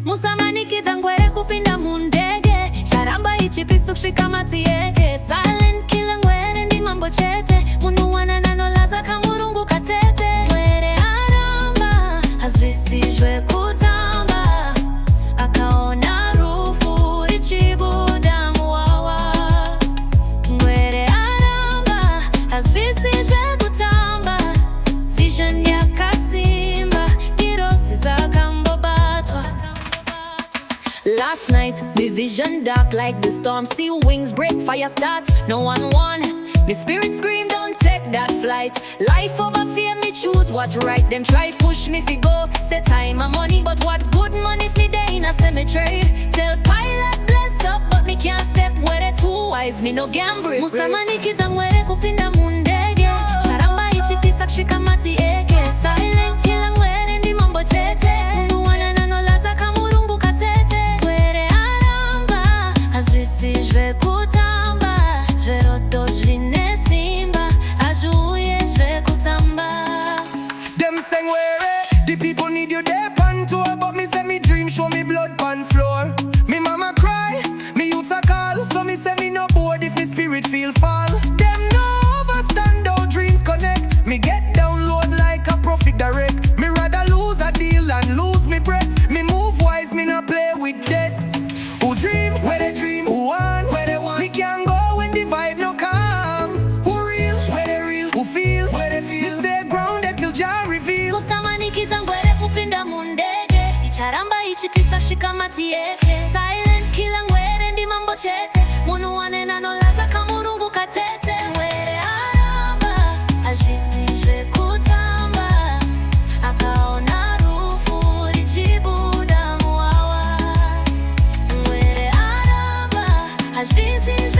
Musamani kitangwere kupinda mundege Sharamba ichipisu kufika matieke Silent killer ngwere ndi mambo chete Munu wana nanolaza kamurungu katete Ngwere aramba hazvisijwe kutamba Akaona rufu ichibuda muwawa Ngwere aramba hazvisijwe kutamba Vision ya kasimba Irosi za kambobatwa Last night, me vision dark like the storm. See wings break, fire start, no one won. Me spirit scream, don't take that flight. Life over fear, me choose what right. Them try push me fi go, say time and money. But what good money if me day in a cemetery? Tell pilot bless up, but me can't step where they too wise. Me no gamble. Musamani kitangwere kupinda mundege Sharamba ichipisa kufika matieke Silent killer ngwere ndi mambo chete Munu wana nanolaza kamurungu katete Hazvisijwe kutamba Zveroto zvine simba Ajuye zve kutamba Them sing where the people need you there pan tour But me say me dream show me blood pan floor Me mama cry, me youths a call So me say me no bored if me spirit feel fall Them no overstand how dreams connect Me get download like a profit direct Me rather lose a deal and lose me breath Me move wise, me no play with death Who dream, where they dream, who want, where they want Me can't go when the vibe no calm Who real, where they real, who feel, where they feel Me stay grounded till Jah reveal Musamani kitangwere kupinda mundege Icharamba ichipisa shika matieke Silent killer ngwere ndi mambo chete Munu wane nanolaza kamurungu katete Ngwere aramba hazvisijwe kutamba Akaona rufu richibuda muwawa Ngwere aramba hazvisijwe